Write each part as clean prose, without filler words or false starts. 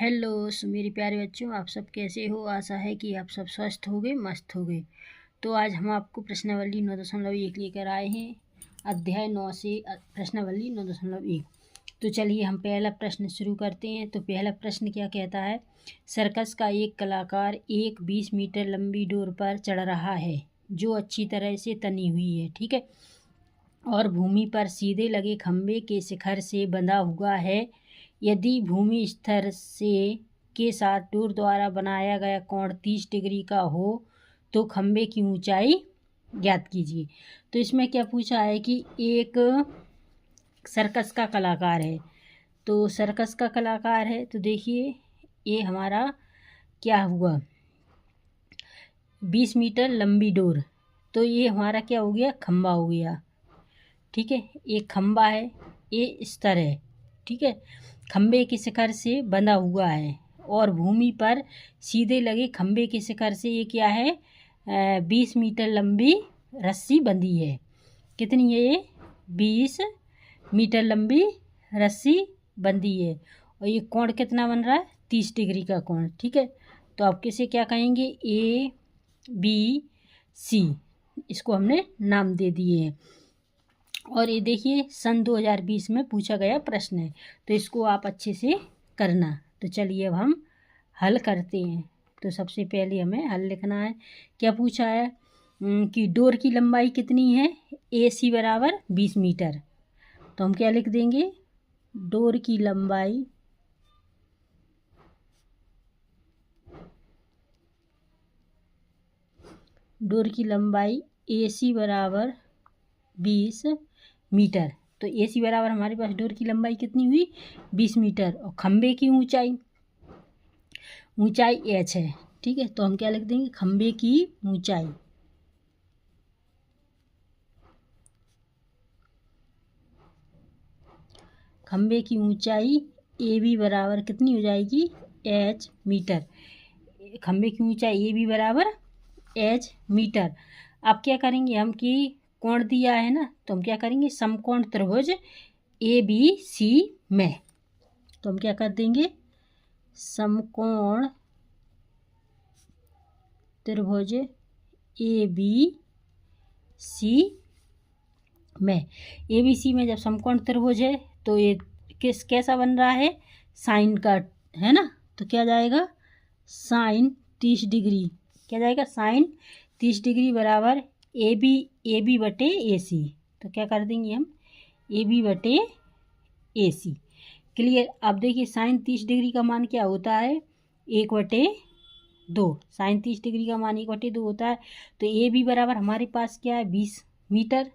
Hello मेरे प्यारे बच्चों, आप सब कैसे हो। आशा है कि आप सब स्वस्थ होंगे, मस्त होंगे। तो आज हम आपको प्रश्नावली 9.1 लेकर आए हैं। अध्याय 9 से प्रश्नावली 9.1। तो चलिए हम पहला प्रश्न शुरू करते हैं। तो पहला प्रश्न क्या कहता है। सर्कस का एक कलाकार एक 20 मीटर लंबी डोर पर चढ़ रहा है जो अच्छी तरह से तनी हुई है, ठीक है, और भूमि पर सीधे लगे खंभे के शिखर से बंधा हुआ है। यदि भूमि स्तर से के साथ डोर द्वारा बनाया गया कोण 30 डिग्री का हो तो खंभे की ऊंचाई ज्ञात कीजिए। तो इसमें क्या पूछा है कि एक सर्कस का कलाकार है। तो सर्कस का कलाकार है तो देखिए ये हमारा क्या हुआ, 20 मीटर लंबी डोर। तो ये हमारा क्या हो गया, खंभा हो गया, ठीक है। एक खंभा है, ये स्तर है, ठीक है, खंभे के शिखर से बंधा हुआ है और भूमि पर सीधे लगे खंभे के शिखर से ये क्या है, 20 मीटर लंबी रस्सी बंधी है। कितनी है ये, 20 मीटर लंबी रस्सी बंधी है। और ये कोण कितना बन रहा है, 30 डिग्री का कोण, ठीक है। तो आप किसे क्या कहेंगे, ए बी सी, इसको हमने नाम दे दिए हैं। और ये देखिए सन 2020 में पूछा गया प्रश्न है, तो इसको आप अच्छे से करना। तो चलिए अब हम हल करते हैं। तो सबसे पहले हमें हल लिखना है। क्या पूछा है कि डोर की लंबाई कितनी है, ए सी बराबर 20 मीटर। तो हम क्या लिख देंगे, डोर की लंबाई ए सी बराबर 20 मीटर। तो ए सी बराबर हमारे पास डोर की लंबाई कितनी हुई, 20 मीटर। और खंबे की ऊंचाई एच है, ठीक है। तो हम क्या लिख देंगे, खंबे की ऊंचाई ए बी बराबर कितनी हो जाएगी, एच मीटर। खंबे की ऊंचाई ए बी बराबर एच मीटर। अब क्या करेंगे हम कि कोण दिया है ना, तो हम क्या करेंगे, समकोण त्रिभुज ए बी सी में। तो हम क्या कर देंगे, समकोण त्रिभुज ए बी सी में। ए बी सी में जब समकोण त्रिभुज है तो ये कैसा बन रहा है, साइन का, है ना। तो क्या जाएगा, साइन 30 डिग्री, क्या जाएगा, साइन 30 डिग्री बराबर ए बी बटे ए सी। तो क्या कर देंगे हम, ए बी बटे ए सी। क्लियर। अब देखिए साइन 30 डिग्री का मान क्या होता है, 1/2। साइन 30 डिग्री का मान 1/2 होता है। तो ए बी बराबर हमारे पास क्या है, 20 मीटर।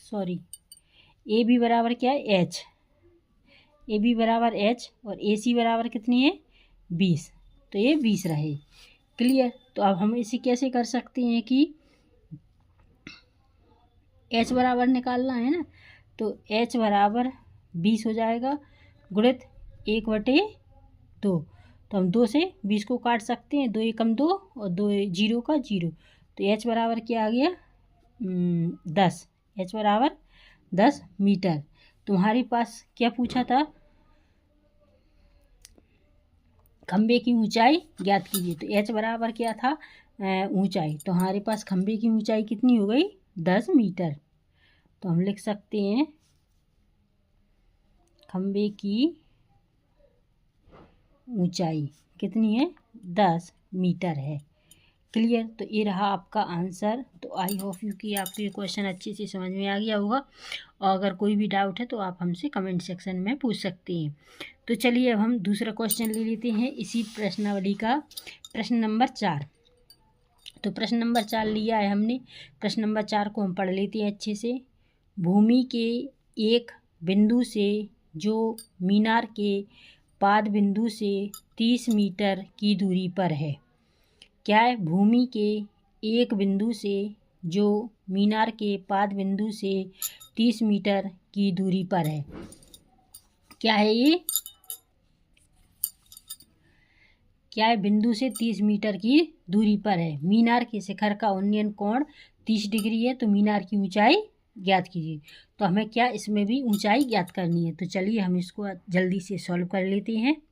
सॉरी, ए बी बराबर क्या है, एच। ए बी बराबर एच और ए सी बराबर कितनी है, 20। तो ये 20 रहे। क्लियर। तो अब हम इसे कैसे कर सकते हैं कि एच बराबर निकालना है ना, तो एच बराबर 20 हो जाएगा गुणित 1/2। तो हम 2 से 20 को काट सकते हैं, 2 एकम 2 और 2 जीरो का 0। तो एच बराबर क्या आ गया, 10। एच बराबर 10 मीटर। तुम्हारे पास क्या पूछा था, खंबे की ऊंचाई ज्ञात कीजिए। तो एच बराबर क्या था, ऊंचाई। तो हमारे पास खंबे की ऊंचाई कितनी हो गई, 10 मीटर। तो हम लिख सकते हैं खंबे की ऊंचाई कितनी है, 10 मीटर है। क्लियर। तो ये रहा आपका आंसर। तो आई होप यू कि आपको ये क्वेश्चन अच्छे से समझ में आ गया होगा। और अगर कोई भी डाउट है तो आप हमसे कमेंट सेक्शन में पूछ सकते हैं। तो चलिए अब हम दूसरा क्वेश्चन ले लेते हैं इसी प्रश्नावली का, प्रश्न नंबर 4। तो प्रश्न नंबर 4 लिया है हमने। प्रश्न नंबर 4 को हम पढ़ लेते हैं अच्छे से। भूमि के एक बिंदु से जो मीनार के पाद बिंदु से 30 मीटर की दूरी पर है। क्या है, भूमि के एक बिंदु से जो मीनार के पाद बिंदु से 30 मीटर की दूरी पर है। क्या है ये, क्या है, बिंदु से 30 मीटर की दूरी पर है। मीनार के शिखर का उन्नयन कोण 30 डिग्री है। तो मीनार की ऊंचाई ज्ञात कीजिए। तो हमें क्या इसमें भी ऊंचाई ज्ञात करनी है। तो चलिए हम इसको जल्दी से सॉल्व कर लेते हैं।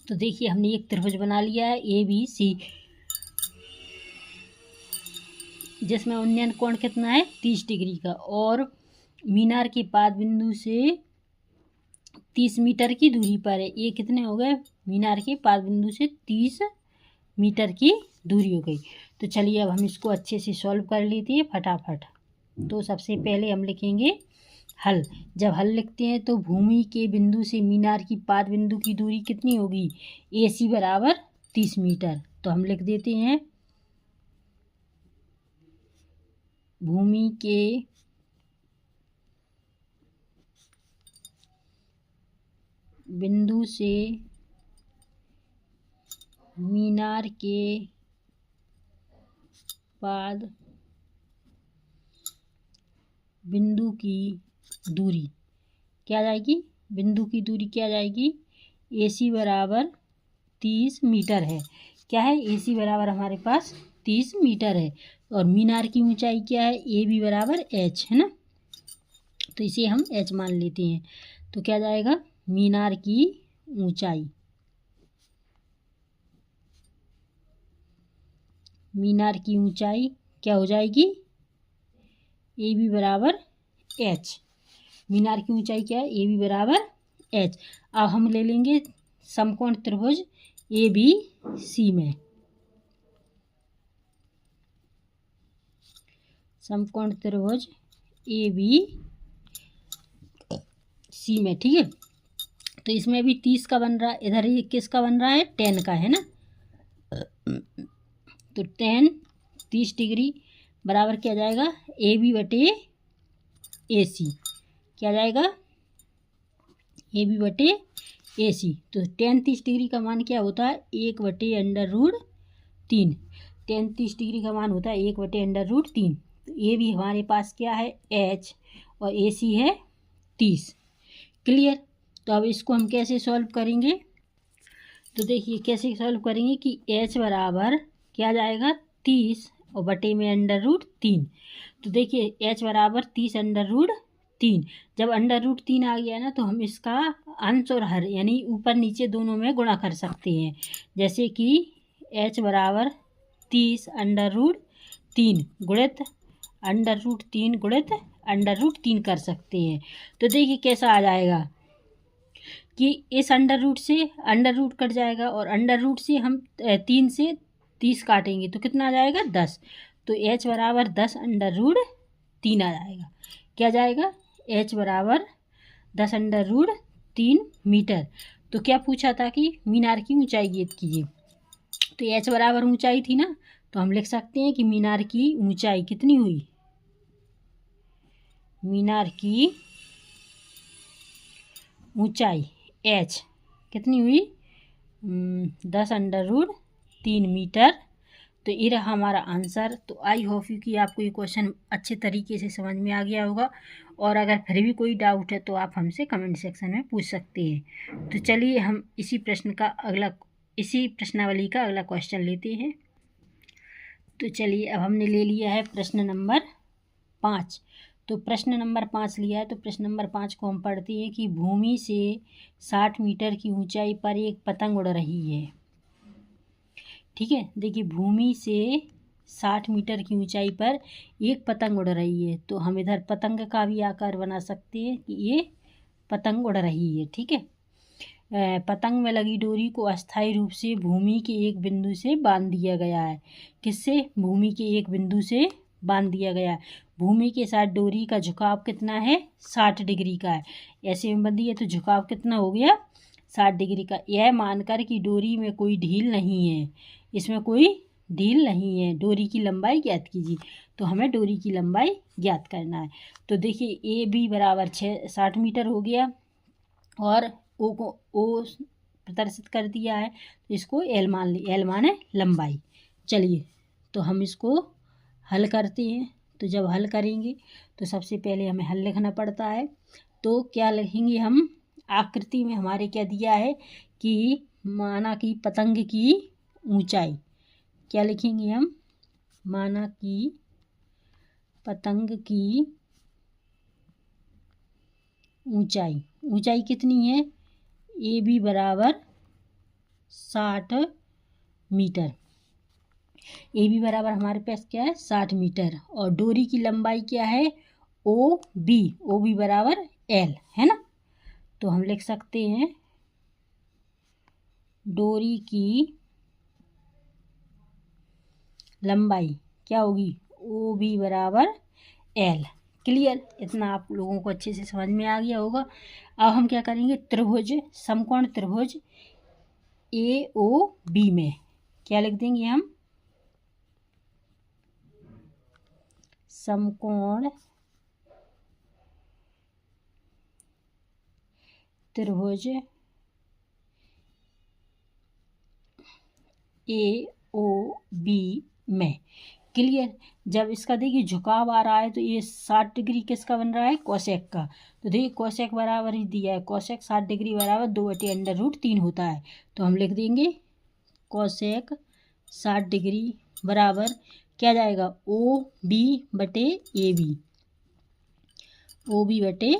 तो देखिए हमने एक त्रिभुज बना लिया है ABC, जिसमें उन्नयन कोण कितना है 30 डिग्री का, और मीनार के पाद बिंदु से 30 मीटर की दूरी पर है। ये कितने हो गए, मीनार के पाद बिंदु से 30 मीटर की दूरी हो गई। तो चलिए अब हम इसको अच्छे से सॉल्व कर लेते हैं फटाफट। तो सबसे पहले हम लिखेंगे हल। जब हल लिखते हैं तो भूमि के बिंदु से मीनार की पाद बिंदु की दूरी कितनी होगी, AC बराबर 30 मीटर। तो हम लिख देते हैं भूमि के बिंदु से मीनार के पाद बिंदु की दूरी क्या जाएगी, बिंदु की दूरी क्या जाएगी, AC बराबर 30 मीटर है। क्या है, AC बराबर हमारे पास 30 मीटर है। और मीनार की ऊंचाई क्या है, AB बराबर H है ना। तो इसे हम H मान लेते हैं। तो क्या जाएगा, मीनार की ऊंचाई, मीनार की ऊंचाई क्या हो जाएगी, AB बराबर H। मीनार की ऊंचाई क्या है, AB बराबर H। अब हम ले लेंगे समकोण त्रिभुज ABC में, समकोण त्रिभुज ABC में, ठीक है। तो इसमें भी 30 का बन रहा है, इधर ये किसका बन रहा है, 10 का है ना। तो 10 30 डिग्री बराबर क्या जाएगा, AB बटे AC। क्या जाएगा, AB बटे AC। तो 10 30 डिग्री का मान क्या होता है, 1/√3। 10 30 डिग्री का मान होता है 1/√3। तो AB हमारे पास क्या है, H, और AC है 30। क्लियर। तो अब इसको हम कैसे सॉल्व करेंगे, तो देखिए कैसे सॉल्व करेंगे कि H बराबर क्या जाएगा 30 और बटे में √3। तो देखिए H बराबर 30 √3। जब √3 आ गया ना तो हम इसका अंश और हर यानी ऊपर नीचे दोनों में गुणा कर सकते हैं। जैसे कि H बराबर 30 √3 गुणित √3 गुणित √3 कर सकते हैं। तो देखिए कैसा आ जाएगा कि इस √ से √ कट जाएगा, और √ से हम 3 से 30 काटेंगे तो कितना आ जाएगा 10। तो H बराबर 10 √3 आ जाएगा। क्या जाएगा, H बराबर 10 √3 मीटर। तो क्या पूछा था कि मीनार की ऊंचाई ज्ञात कीजिए। तो H बराबर ऊंचाई थी ना, तो हम लिख सकते हैं कि मीनार की ऊंचाई कितनी हुई, मीनार की ऊंचाई H कितनी हुई, 10 √3 मीटर। तो ये रहा हमारा आंसर। तो आई होप यू कि आपको ये क्वेश्चन अच्छे तरीके से समझ में आ गया होगा, और अगर फिर भी कोई डाउट है तो आप हमसे कमेंट सेक्शन में पूछ सकते हैं। तो चलिए हम इसी प्रश्नावली का अगला क्वेश्चन लेते हैं। तो चलिए अब हमने ले लिया है प्रश्न नंबर 5। तो प्रश्न नंबर 5 लिया है। तो प्रश्न नंबर 5 को हम पढ़ते हैं कि भूमि से 60 मीटर की ऊंचाई पर एक पतंग उड़ रही है। ठीक है, देखिए भूमि से 60 मीटर की ऊंचाई पर एक पतंग उड़ रही है। तो हम इधर पतंग का भी आकार बना सकते हैं कि ये पतंग उड़ रही है। ठीक है, पतंग में लगी डोरी को अस्थायी रूप से भूमि के एक बिंदु से बांध दिया गया है। किससे, भूमि के एक बिंदु से बांध दिया गया है। भूमि के साथ डोरी का झुकाव कितना है, 60 डिग्री का है। ऐसे में बंधी है तो झुकाव कितना हो गया, 60 डिग्री का। यह मानकर कि डोरी में कोई ढील नहीं है, इसमें कोई ढील नहीं है, डोरी की लंबाई ज्ञात कीजिए। तो हमें डोरी की लंबाई ज्ञात करना है। तो देखिए AB बराबर 60 मीटर हो गया, और O को O प्रदर्शित कर दिया है, तो इसको L मान ली, L माने लंबाई। चलिए तो हम इसको हल करते हैं। तो जब हल करेंगे तो सबसे पहले हमें हल लिखना पड़ता है। तो क्या लिखेंगे हम, आकृति में हमारे क्या दिया है कि माना कि पतंग की ऊंचाई, क्या लिखेंगे हम, माना कि पतंग की ऊंचाई कितनी है? ए बी बराबर 60 मीटर। ए बी बराबर हमारे पास क्या है? 60 मीटर। और डोरी की लंबाई क्या है? ओ बी बराबर एल, है ना। तो हम लिख सकते हैं डोरी की लंबाई क्या होगी? ओ बी बराबर एल। क्लियर? इतना आप लोगों को अच्छे से समझ में आ गया होगा। अब हम क्या करेंगे? त्रिभुज, समकोण त्रिभुज ए ओ बी में क्या लिख देंगे हम? समकोण त्रिभुज ए ओ बी में। क्लियर? जब इसका देखिए झुकाव आ रहा है तो ये 60 डिग्री किसका बन रहा है? कोसेक का। तो देखिए कोसेक बराबर ही दिया है, कोसेक 60 डिग्री बराबर 2/√3 होता है। तो हम लिख देंगे कोसेक 60 डिग्री बराबर क्या जाएगा? ओ बी बटे ए बी, ओ बी बटे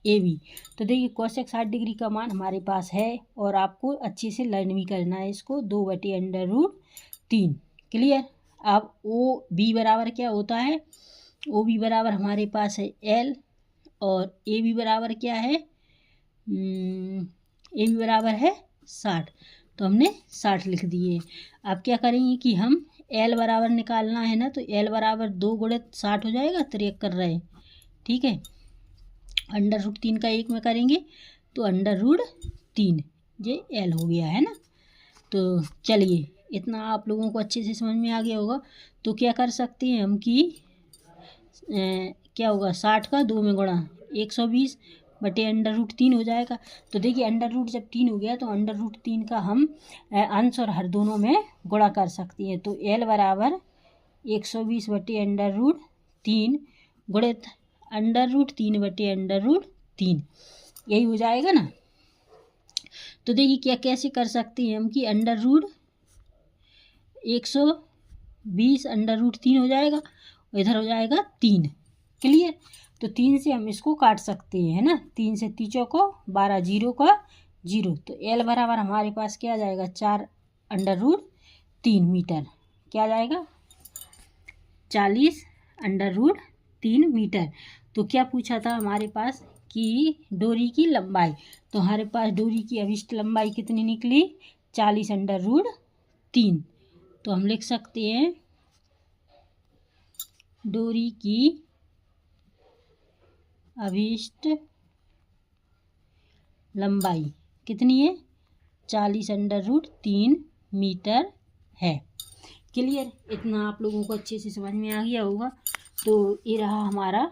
ए बी। तो देखिए कोसेक 60 डिग्री का मान हमारे पास है और आपको अच्छे से लर्न भी करना है इसको, 2/√3। क्लियर? अब ओ बी बराबर क्या होता है? ओ बी बराबर हमारे पास है एल और ए बी बराबर क्या है? ए बी बराबर है 60। तो हमने 60 लिख दिए। अब क्या करेंगे कि हम एल बराबर निकालना है ना, तो एल बराबर 2 गुणित 60 हो जाएगा, 73 कर रहे हैं। ठीक है, √3 का 1 में करेंगे तो √3 ये एल हो गया, है ना। तो चलिए इतना आप लोगों को अच्छे से समझ में आ गया होगा। तो क्या कर सकते हैं हम कि क्या होगा? 60 का 2 में गुणा 120 बटे √3 हो जाएगा। तो देखिए जब 3 हो गया तो √3 का हम अंश और हर दोनों में गुणा कर सकते हैं। तो एल बराबर 120 बटे √3 गुणित √3 बटे √3, यही हो जाएगा ना। तो देखिए क्या कैसे कर सकते हैं हम कि 120 √3 हो जाएगा और इधर हो जाएगा 3। क्लियर? तो 3 से हम इसको काट सकते हैं, है ना। 3 से 3 को 12, 0 का 0। तो एल बराबर हमारे पास क्या आ जाएगा? 4 √3 मीटर। क्या आ जाएगा? 40 √3 मीटर। तो क्या पूछा था हमारे पास कि डोरी की लंबाई। तो हमारे पास डोरी की अभिष्ट लंबाई कितनी निकली? 40 √3। तो हम लिख सकते हैं डोरी की अभिष्ट लंबाई कितनी है? 40 √3 मीटर है। क्लियर? इतना आप लोगों को अच्छे से समझ में आ गया होगा। तो ये रहा हमारा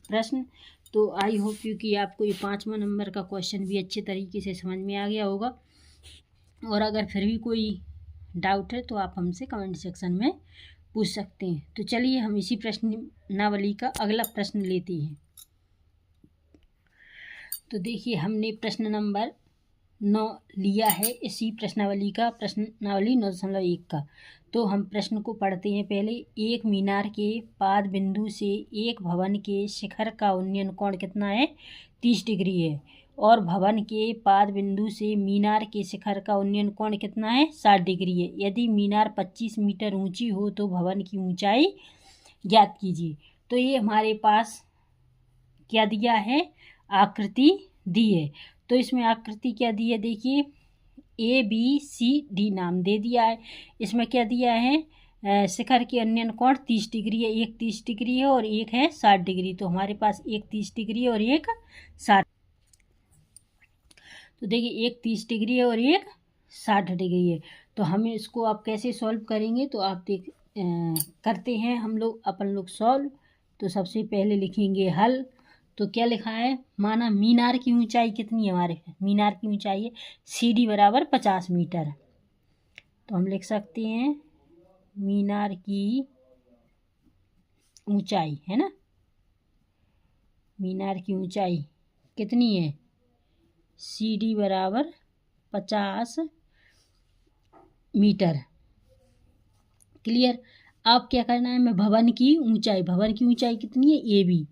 प्रश्न। तो आई होप कि आपको ये 5वां नंबर का क्वेश्चन भी अच्छे तरीके से समझ में आ गया होगा। और अगर फिर भी कोई डाउट है तो आप हमसे कमेंट सेक्शन में पूछ सकते हैं। तो चलिए हम इसी प्रश्नावली का अगला प्रश्न लेते हैं। तो देखिए हमने प्रश्न नंबर 9 लिया है, इसी प्रश्नावली 9.1 का। तो हम प्रश्न को पढ़ते हैं पहले। एक मीनार के पाद बिंदु से एक भवन के शिखर का उन्नयन कोण कितना है? 30 डिग्री है। और भवन के पाद बिंदु से मीनार के शिखर का उन्नयन कोण कितना है? 60 डिग्री है। यदि मीनार 25 मीटर ऊंची हो तो भवन की ऊंचाई ज्ञात कीजिए। तो ये हमारे पास क्या दिया है? आकृति दी है। तो इसमें आकृति क्या दी है? देखिए ABCD नाम दे दिया है। इसमें क्या दिया है? शिखर के उन्नयन कोण 30 डिग्री है। एक 30 डिग्री है और एक है 60 डिग्री। तो हमारे पास एक 30 डिग्री है और एक 60। तो देखिए एक 30 डिग्री है और एक 60 डिग्री है। तो हमें इसको आप कैसे सॉल्व करेंगे? तो आप करते हैं हम लोग अपन लोग सॉल्व। तो सबसे पहले लिखेंगे हल। तो क्या लिखा है? माना मीनार की ऊंचाई कितनी है? हमारे मीनार की ऊंचाई है CD बराबर 50 मीटर। तो हम लिख सकते हैं मीनार की ऊंचाई, है ना। मीनार की ऊंचाई कितनी है? CD बराबर 50 मीटर। क्लियर? अब क्या करना है, मैं भवन की ऊंचाई कितनी है, ए बी,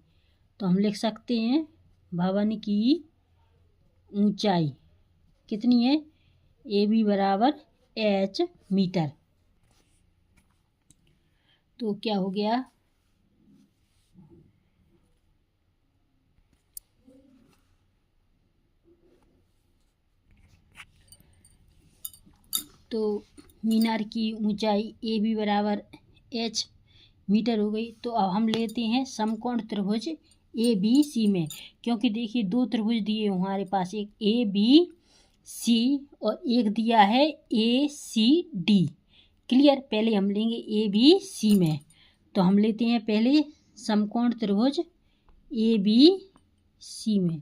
तो हम लिख सकते हैं भवन की ऊंचाई कितनी है, ए बी बराबर एच मीटर। तो क्या हो गया, तो मीनार की ऊंचाई ए बी बराबर एच मीटर हो गई। तो अब हम लेते हैं समकोण त्रिभुज ए बी सी में, क्योंकि देखिए दो त्रिभुज दिए हमारे पास, एक ए बी सी और एक दिया है ए सी डी। क्लियर, पहले हम लेंगे ए बी सी में, तो हम लेते हैं पहले समकोण त्रिभुज ए बी सी में,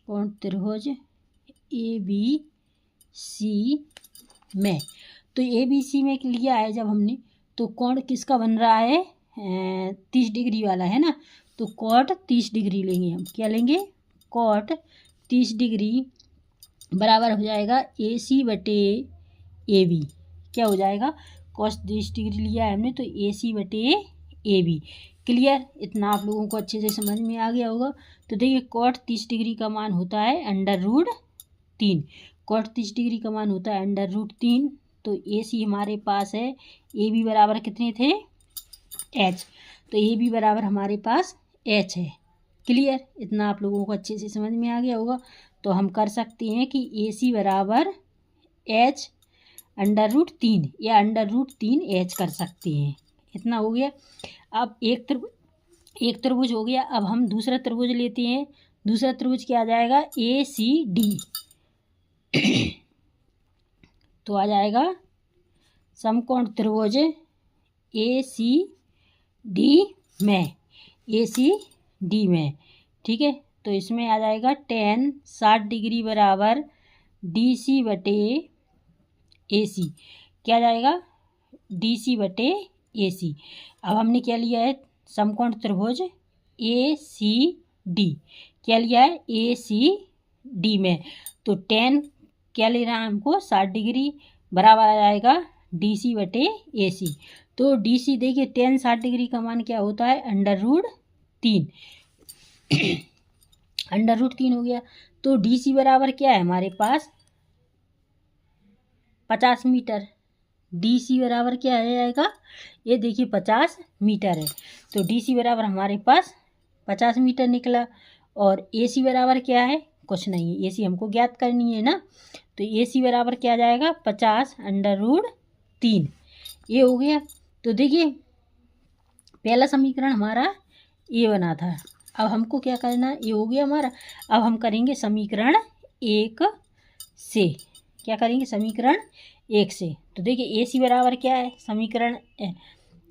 कोण त्रिभुज ए बी सी में। तो ए बी सी में लिया है जब हमने, तो कोण किसका बन रहा है, 30 डिग्री वाला है ना, तो कॉट 30 डिग्री लेंगे हम, क्या लेंगे, कॉट 30 डिग्री बराबर हो जाएगा ए सी बटे ए बी। क्या हो जाएगा, कॉस 30 डिग्री लिया है हमने, तो ए सी बटे ए बी। क्लियर, इतना आप लोगों को अच्छे से समझ में आ गया होगा। तो देखिए कॉट 30 डिग्री का मान होता है √3, कॉट 30 डिग्री का मान होता है √3। तो ए सी हमारे पास है, ए बी बराबर कितने थे, एच, तो ए बी बराबर हमारे पास एच है। क्लियर, इतना आप लोगों को अच्छे से समझ में आ गया होगा। तो हम कर सकते हैं कि ए सी बराबर एच √3 या √3 एच कर सकते हैं, इतना हो गया। अब एक त्रिभुज हो गया, अब हम दूसरा त्रिभुज लेते हैं। दूसरा त्रिभुज क्या आ जाएगा, ए सी डी। तो आ जाएगा समकोण त्रिभुज ए सी डी में, ए सी डी में, ठीक है। तो इसमें आ जाएगा tan 60 डिग्री बराबर डी सी बटे ए सी, क्या आ जाएगा, डी सी बटे ए सी। अब हमने क्या लिया है, समकोण त्रिभुज ए सी डी, क्या लिया है, ए सी डी में। तो tan क्या ले रहा है हमको, 60 डिग्री बराबर आ जाएगा डी सी बटे ए सी। तो डी सी देखिए tan 60 डिग्री का मान क्या होता है, √3, √3 हो गया। तो डी सी बराबर क्या है हमारे पास, 50 मीटर। डी सी बराबर क्या है आएगा, ये देखिए 50 मीटर है। तो डी सी बराबर हमारे पास 50 मीटर निकला। और ए सी बराबर क्या है, कुछ नहीं है, ए सी हमको ज्ञात करनी है ना। तो ए सी बराबर क्या आ जाएगा, 50 √3, ये हो गया। तो देखिए पहला समीकरण हमारा ये बना था, अब हमको क्या करना, ये हो गया हमारा। अब हम करेंगे समीकरण 1 से, क्या करेंगे, समीकरण 1 से। तो देखिए ए सी बराबर क्या है, समीकरण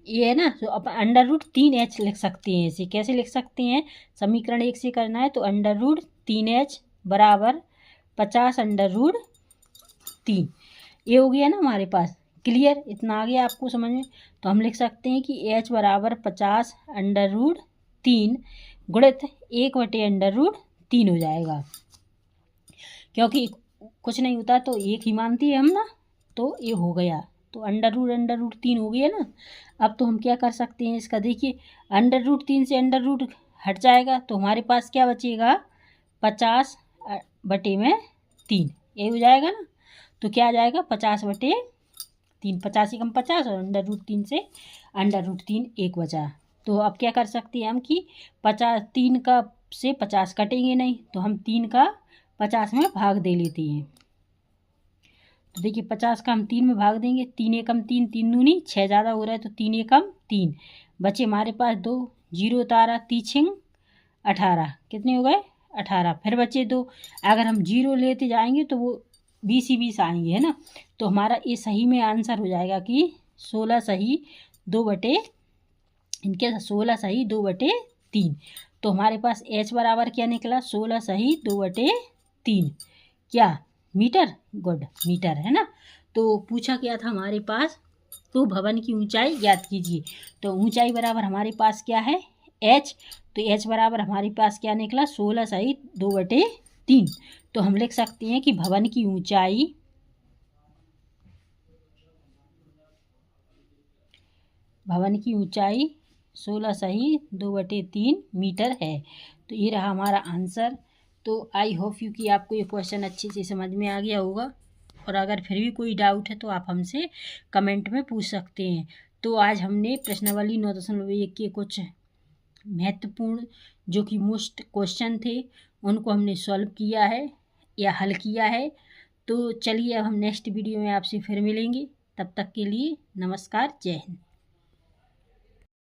ये है ना, तो अपन √3 एच लिख सकते हैं। इसे कैसे लिख सकते हैं, समीकरण 1 से करना है तो √3 एच बराबर 50 √3, ये हो गया ना हमारे पास। क्लियर, इतना आ गया आपको समझ में। तो हम लिख सकते हैं कि एच बराबर 50 √3 गुणित 1/√3 हो जाएगा, क्योंकि कुछ नहीं होता तो एक ही मानती है हम ना, तो ये हो गया। तो √3 हो गया ना। अब तो हम क्या कर सकते हैं इसका, देखिए √3 से √ हट जाएगा, तो हमारे पास क्या बचेगा, 50/3, ये हो जाएगा ना। तो क्या आ जाएगा, 50/3, 50 ही कम 50 और √3 से √3 एक बचा। तो अब क्या कर सकते हैं हम कि 3 का से 50 कटेंगे नहीं, तो हम 3 का 50 में भाग दे लेते हैं। तो देखिए 50 का हम 3 में भाग देंगे, 3 एकम 3, 3 दूनी 6 ज़्यादा हो रहा है, तो 3 एकम 3 बचे हमारे पास 2, 0 उतारा, 3 18, कितने हो गए 18, फिर बचे 2। अगर हम 0 लेते जाएंगे तो वो 20 ही 20 आएंगे, है ना। तो हमारा ये सही में आंसर हो जाएगा कि 16 सही 2/3। तो हमारे पास एच बराबर क्या निकला, 16 सही 2/3, क्या मीटर, गुड मीटर, है ना। तो पूछा क्या था हमारे पास, तो भवन की ऊंचाई ज्ञात कीजिए। तो ऊंचाई बराबर हमारे पास क्या है, एच। तो एच बराबर हमारे पास क्या निकला, 16 सही 2/3। तो हम लिख सकते हैं कि भवन की ऊंचाई भवन की ऊंचाई 16 सही 2/3 मीटर है। तो ये रहा हमारा आंसर। तो आई होप यू कि आपको ये क्वेश्चन अच्छे से समझ में आ गया होगा, और अगर फिर भी कोई डाउट है तो आप हमसे कमेंट में पूछ सकते हैं। तो आज हमने प्रश्नावली 9.1 के कुछ महत्वपूर्ण जो कि मोस्ट क्वेश्चन थे उनको हमने सॉल्व किया है या हल किया है। तो चलिए अब हम नेक्स्ट वीडियो में आपसे फिर मिलेंगे। तब तक के लिए नमस्कार, जय हिंद।